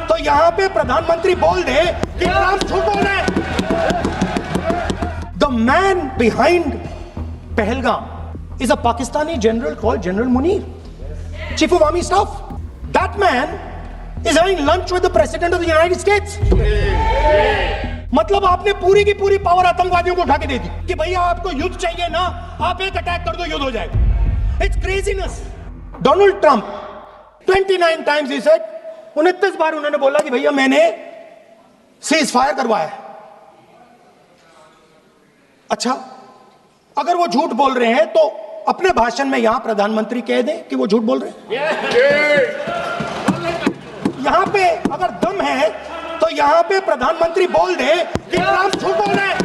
तो यहां पे प्रधानमंत्री बोल दे कि ट्रंप झूठ बोल रहे हैं। The man behind Pahalgam is a Pakistani general called General Munir, Chief of Army Staff. That man is having lunch with the President of the United States. मतलब आपने पूरी की पूरी पावर आतंकवादियों को उठा के दे दी कि भैया आपको युद्ध चाहिए ना, आप एक अटैक कर दो, युद्ध हो जाएगा। It's craziness. Donald Trump 29 times he said, 29 बार उन्होंने बोला कि भैया मैंने सीज फायर करवाया है। अच्छा, अगर वो झूठ बोल रहे हैं तो अपने भाषण में यहां प्रधानमंत्री कह दें कि वो झूठ बोल रहे हैं। यहां पे अगर दम है तो यहां पे प्रधानमंत्री बोल दे कि ट्रंप झूठ बोल रहे हैं।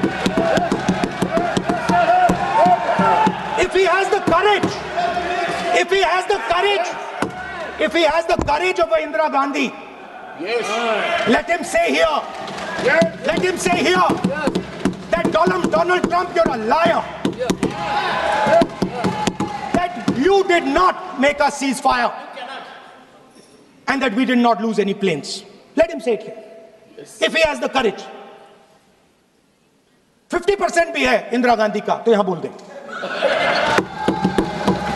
If he has the courage, if he has the courage, if he has the courage of Indira Gandhi, let him say here, let him say here that Donald Trump, you're a liar. That you did not make a ceasefire and that we did not lose any planes. Let him say it here. If he has the courage. 50% भी है इंदिरा गांधी का तो यहां बोल दे।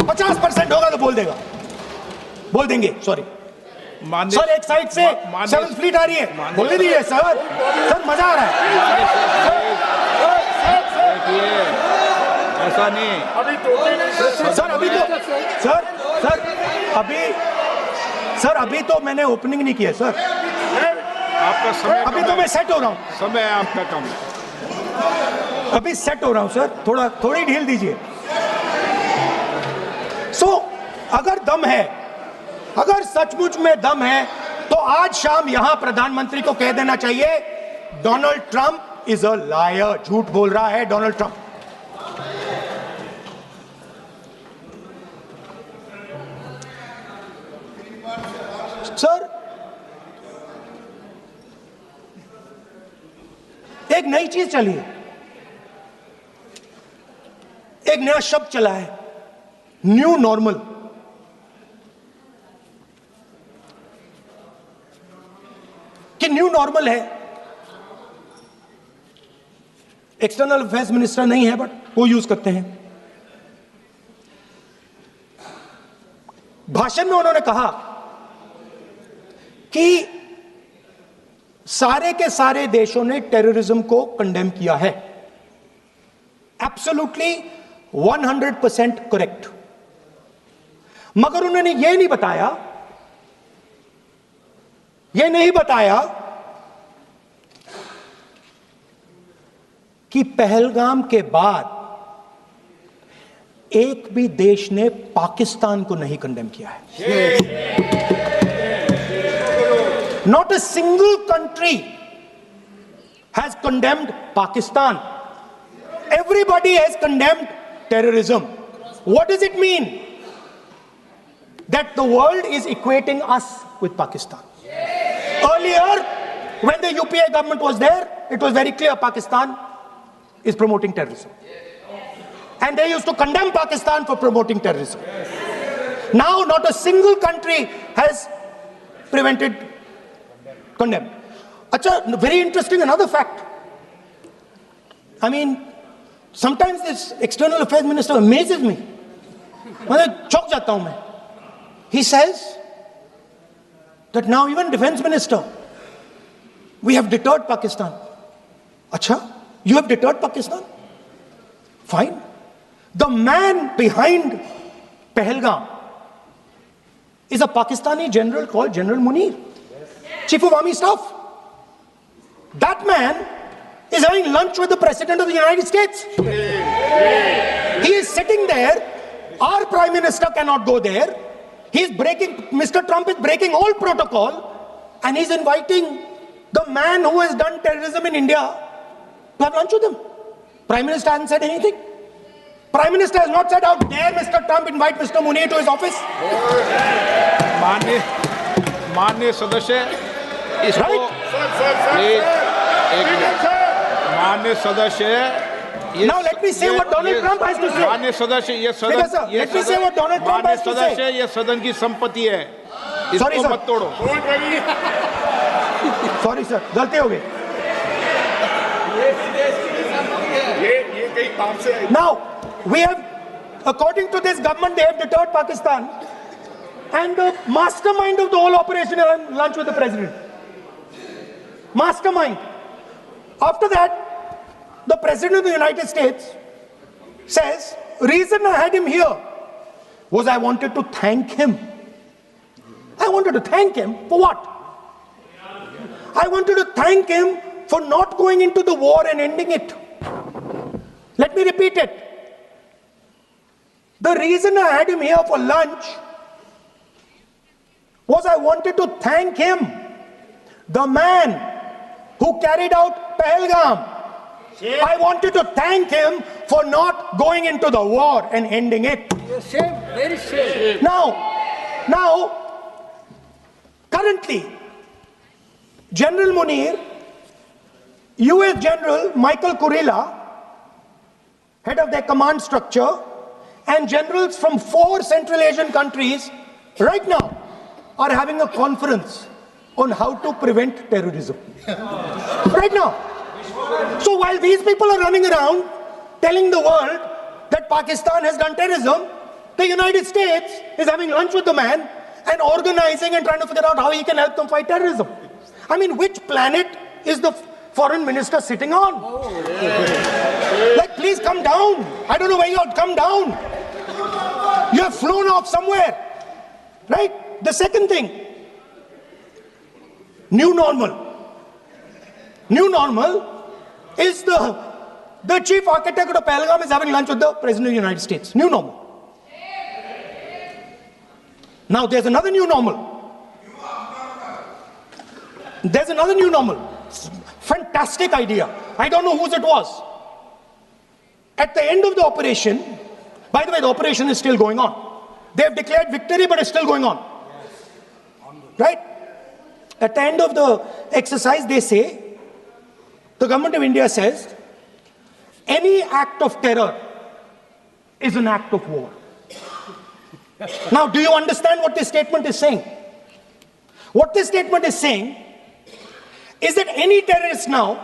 50% होगा तो बोल देगा, बोल देंगे। सॉरी सर, एक साइड से 7th फ्लीट आ रही है, बोल दीजिए सर। सर मजा आ रहा है। ऐसा नहीं सर, अभी तो सर अभी तो मैंने ओपनिंग नहीं किया सर। आपका समय अभी तो मैं सेट हो रहा हूं। समय आपका कम है। अभी सेट हो रहा हूं सर, थोड़ी ढील दीजिए। अगर दम है, अगर सचमुच में दम है तो आज शाम यहां प्रधानमंत्री को कह देना चाहिए Donald Trump is a liar, झूठ बोल रहा है डोनाल्ड ट्रंप। सर, एक नई चीज चली है, एक नया शब्द चला है, न्यू नॉर्मल। कि न्यू नॉर्मल है, एक्सटर्नल अफेयर्स मिनिस्टर नहीं है बट वो यूज करते हैं। भाषण में उन्होंने कहा कि सारे के सारे देशों ने टेररिज्म को कंडेम किया है। Absolutely 100% correct. मगर उन्होंने यह नहीं बताया कि पहलगाम के बाद एक भी देश ने पाकिस्तान को नहीं कंडेम किया है। Not a single country has condemned Pakistan. Everybody has condemned terrorism. What does it mean? That the world is equating us with Pakistan. Earlier, when the UPA government was there, it was very clear Pakistan is promoting terrorism. And they used to condemn Pakistan for promoting terrorism. Now, not a single country has condemned. Acha, very interesting, another fact. I mean, sometimes this external affairs minister amazes me. मैं चौंक जाता हूं मैं. He says that now even defense minister, we have deterred Pakistan. Acha, you have deterred Pakistan? Fine. The man behind Pahalgam is a Pakistani general called General Munir, Chief of Army Staff. That man is having lunch with the President of the United States. He is sitting there. Our Prime Minister cannot go there. Mr. Trump is breaking all protocol and he's inviting the man who has done terrorism in India to have lunch with him. Prime Minister hasn't said anything. Prime Minister has not said, how dare Mr. Trump invite Mr. Munir to his office? माननीय सदस्य, इसको माननीय सदस्य, now let me say what Donald Trump has to say. माननीय सदस्य, ये सदन, let me say what Donald Trump has to say. ये सदन की संपत्ति है, इसको मत तोड़ो। सॉरी सर, गलती हो गई. ये कहीं काम से Now, we have, according to this government, they have deterred Pakistan. And the mastermind of the whole operation is lunch with the president. Mastermind. After that, the president of the United States says, reason I had him here was I wanted to thank him. I wanted to thank him for what? I wanted to thank him for not going into the war and ending it. Let me repeat it. The reason I had him here for lunch was I wanted to thank him, the man who carried out Pahalgam. I wanted to thank him for not going into the war and ending it. Shame, very shame. Now, currently, General Munir, US General Michael Kurilla, head of their command structure, and generals from 4 Central Asian countries right now are having a conference on how to prevent terrorism. Right now. So while these people are running around telling the world that Pakistan has done terrorism, the United States is having lunch with the man and organizing and trying to figure out how he can help them fight terrorism. I mean, which planet is the foreign minister sitting on? Like, please come down. I don't know where you're, come down. You have flown off somewhere, right? The second thing, new normal. New normal is the chief architect of the Pahalgam is having lunch with the President of the United States. New normal. Now there's another new normal. There's another new normal. Fantastic idea. I don't know whose it was. At the end of the operation, by the way, the operation is still going on. They have declared victory, but it's still going on. Right? At the end of the exercise, they say, the government of India says, any act of terror is an act of war. Now, do you understand what this statement is saying? What this statement is saying is that any terrorist now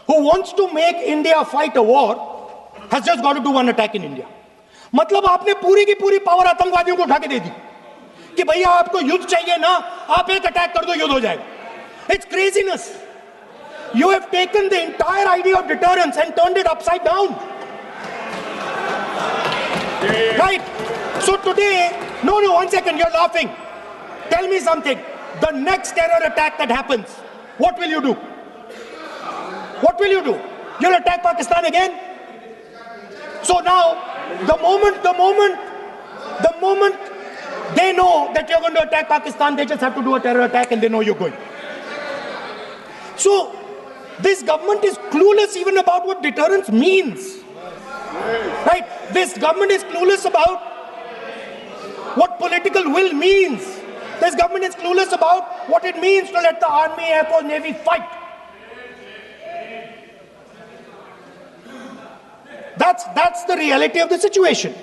who wants to make India fight a war has just got to do one attack in India. मतलब आपने पूरी की पूरी power आतंकवादियों को उठा के दे दी कि भैया आपको युद्ध चाहिए ना, आप एक अटैक कर दो, युद्ध हो जाएगा. It's craziness. You have taken the entire idea of deterrence and turned it upside down. Right? So today, no, one second, you're laughing. Tell me something. The next terror attack that happens, what will you do? What will you do? You'll attack Pakistan again? So now, the moment they know that you're going to attack Pakistan, they just have to do a terror attack and they know you're going. So, this government is clueless even about what deterrence means. Right? This government is clueless about what political will means. This government is clueless about what it means to let the army, air force, navy fight. That's the reality of the situation.